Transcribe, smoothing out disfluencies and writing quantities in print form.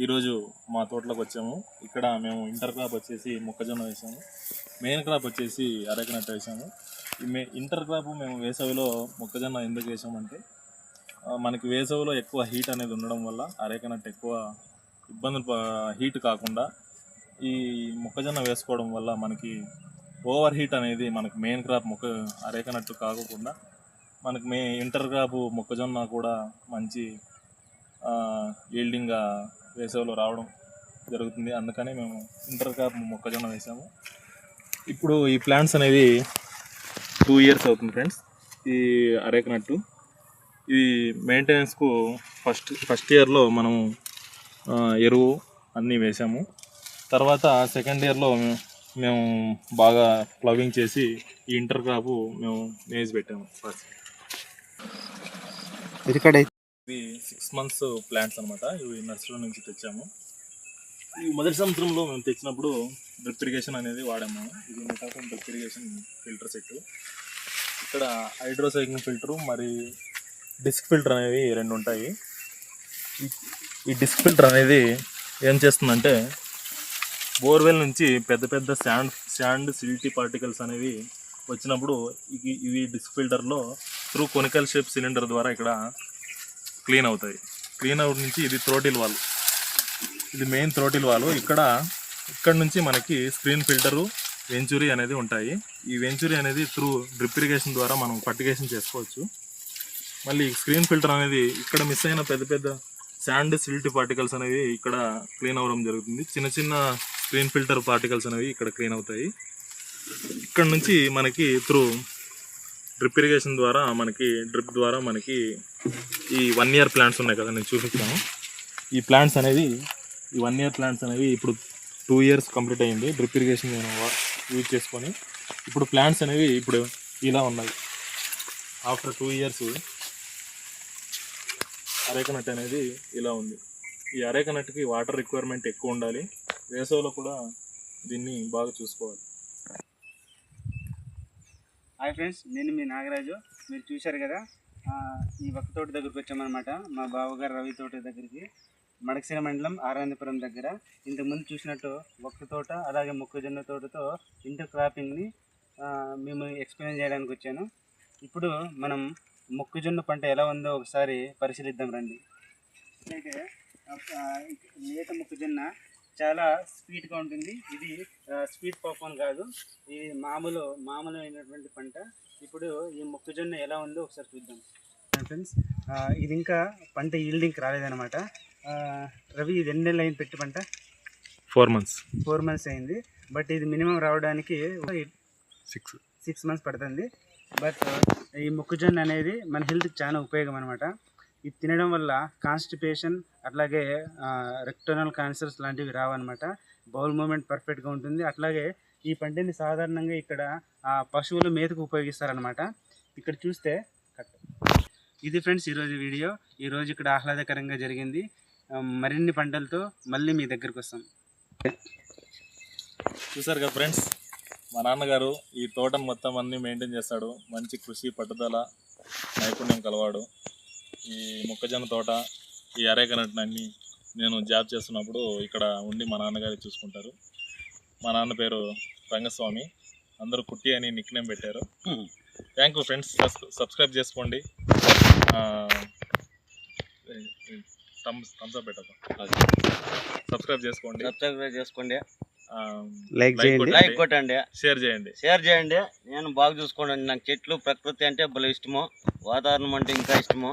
ఈరోజు మా తోటలోకి వచ్చాము. ఇక్కడ మేము ఇంటర్ క్రాప్ వచ్చేసి మొక్కజొన్న వేసాము, మెయిన్ క్రాప్ వచ్చేసి అరేకనట్ వేసాము. ఇంటర్ క్రాప్ మేము వేసవిలో మొక్కజొన్న ఎందుకు వేసామంటే మనకి వేసవిలో ఎక్కువ హీట్ అనేది ఉండడం వల్ల అరేకనట్ ఎక్కువ ఇబ్బందులు హీట్ కాకుండా ఈ మొక్కజొన్న వేసుకోవడం వల్ల మనకి ఓవర్ హీట్ అనేది మనకి మెయిన్ క్రాప్ అరేకనట్టు కాకుండా మనకి ఇంటర్ క్రాప్ మొక్కజొన్న కూడా మంచి ఈల్డింగ్గా వేసవిలో రావడం జరుగుతుంది. అందుకని మేము ఇంటర్ క్రాప్ మొక్కజొన్న వేసాము. ఇప్పుడు ఈ ప్లాంట్స్ అనేది 2 years అవుతుంది ఫ్రెండ్స్. ఈ అరేకనట్టు ఇది మెయింటెనెన్స్కు ఫస్ట్ ఇయర్లో మనము ఎరువు అన్నీ వేసాము. తర్వాత సెకండ్ ఇయర్లో మేము బాగా ప్లవింగ్ చేసి ఈ ఇంటర్ క్రాప్ మేము మేజ్ పెట్టాము. ఇవి 6 months ప్లాంట్స్ అనమాట. ఇవి నర్సరీ నుంచి తెచ్చాము. ఈ మొదటి సంవత్సరంలో మేము తెచ్చినప్పుడు డ్రిప్ ఇరిగేషన్ అనేది వాడాము. ఇది మెటాఫోన్ డ్రిప్ ఇరిగేషన్ ఫిల్టర్ సెట్. ఇక్కడ హైడ్రోసైక్లిన్ ఫిల్టరు మరి డిస్క్ ఫిల్టర్ అనేవి 2 ఉంటాయి. ఈ డిస్క్ ఫిల్టర్ అనేది ఏం చేస్తుందంటే బోర్వెల్ నుంచి పెద్ద పెద్ద శాండ్ సిల్టీ పార్టికల్స్ అనేవి వచ్చినప్పుడు ఇవి డిస్క్ ఫిల్టర్లో త్రూ కొనికల్ షేప్ సిలిండర్ ద్వారా ఇక్కడ క్లీన్ అవుతాయి. క్లీన్ అవుట్ నుంచి ఇది థ్రోటిల్ వాల్వ్, ఇది మెయిన్ థ్రోటిల్ వాల్వ్. ఇక్కడ నుంచి మనకి స్క్రీన్ ఫిల్టరు, వెంచురీ అనేది ఉంటాయి. ఈ వెంచురీ అనేది త్రూ డ్రిప్ ఇరిగేషన్ ద్వారా మనం ఫర్టిగేషన్ చేసుకోవచ్చు. మళ్ళీ స్క్రీన్ ఫిల్టర్ అనేది ఇక్కడ మిస్ అయిన పెద్ద పెద్ద శాండ్ సిల్టీ పార్టికల్స్ అనేవి ఇక్కడ క్లీన్ అవ్వడం జరుగుతుంది. చిన్న చిన్న స్క్రీన్ ఫిల్టర్ పార్టికల్స్ అనేవి ఇక్కడ క్లీన్ అవుతాయి. ఇక్కడ నుంచి మనకి త్రూ డ్రిప్ ఇరిగేషన్ ద్వారా డ్రిప్ ద్వారా మనకి ఈ 1 year ప్లాంట్స్ ఉన్నాయి కదా, నేను చూపిస్తాను. ఈ ప్లాంట్స్ అనేవి ఈ 1 year ప్లాంట్స్ అనేవి ఇప్పుడు 2 years కంప్లీట్ అయ్యింది డ్రిప్ ఇరిగేషన్ నేను యూజ్ చేసుకొని. ఇప్పుడు ప్లాంట్స్ అనేవి ఇప్పుడు ఇలా ఉన్నాయి. ఆఫ్టర్ 2 years అరేకనట్ అనేది ఇలా ఉంది. ఈ అరేకనట్కి వాటర్ రిక్వైర్మెంట్ ఎక్కువ ఉండాలి. వేసవిలో కూడా దీన్ని బాగా చూసుకోవాలి. హాయ్ ఫ్రెండ్స్, నేను మీ నాగరాజు. మీరు చూశారు కదా, ఈ ఒక్క తోట దగ్గరికి వచ్చామన్నమాట. మా బావగారు రవి తోట దగ్గరికి, మడకశిర మండలం ఆరాంధ్రపురం దగ్గర. ఇంతకుముందు చూసినట్టు ఒక్క తోట అలాగే మొక్కజొన్న తోటతో ఇంటర్ క్రాపింగ్ని మేము ఎక్స్ప్లెయిన్ చేయడానికి వచ్చాను. ఇప్పుడు మనం మొక్కజొన్న పంట ఎలా ఉందో ఒకసారి పరిశీలిద్దాం రండి. అయితే లేత మొక్కజొన్న చాలా స్వీట్గా ఉంటుంది. ఇది స్వీట్ పాప్కార్న్ కాదు, ఇది మామూలు అయినటువంటి పంట. ఇప్పుడు ఈ మొక్కజొన్న ఎలా ఉందో ఒకసారి చూద్దాం ఫ్రెండ్స్. ఇది ఇంకా పంట ఈల్డింగ్కి రాలేదన్నమాట. రవి, ఇది ఎన్ని నెలలు అయింది పెట్టి పంట? 4 months అయింది. బట్ ఇది మినిమం రావడానికి 6 months పడుతుంది. బట్ ఈ మొక్కజొన్న అనేది మన హెల్త్కి చాలా ఉపయోగం అనమాట. ఇది తినడం వల్ల కాన్స్టిపేషన్ అట్లాగే రెక్టోనల్ క్యాన్సర్స్ లాంటివి రావన్నమాట. బౌల్ మూమెంట్ పర్ఫెక్ట్గా ఉంటుంది. అట్లాగే ఈ పంటని సాధారణంగా ఇక్కడ పశువుల మేతకు ఉపయోగిస్తారనమాట. ఇక్కడ చూస్తే ఇది ఫ్రెండ్స్ ఈరోజు వీడియో. ఈరోజు ఇక్కడ ఆహ్లాదకరంగా జరిగింది. మరిన్ని పంటలతో మళ్ళీ మీ దగ్గరికి వస్తాం. చూసారు కదా ఫ్రెండ్స్, మా నాన్నగారు ఈ తోటను మొత్తం అన్నీ మెయింటైన్ చేస్తాడు. మంచి కృషి, పట్టుదల, నైపుణ్యం కలవాడు. ఈ మొక్కజొన్న తోట, ఈ అరేకనట్ అన్ని నేను జాబ్ చేస్తున్నప్పుడు ఇక్కడ ఉండి మా నాన్నగారు చూసుకుంటారు. మా నాన్న పేరు రంగస్వామి, అందరూ కుట్టి అని నిక్ నేమ్ పెట్టారు. Thank you friends. సబ్స్క్రైబ్ చేసుకోండి. థమ్స్ అప్ పెట్టదు, సబ్స్క్రైబ్ చేసుకోండి, లైక్ కొట్టండి, షేర్ చేయండి. నేను బాగా చూసుకోండి. నాకు చెట్లు, ప్రకృతి అంటే భలే ఇష్టము, వాతావరణం అంటే ఇంకా ఇష్టము.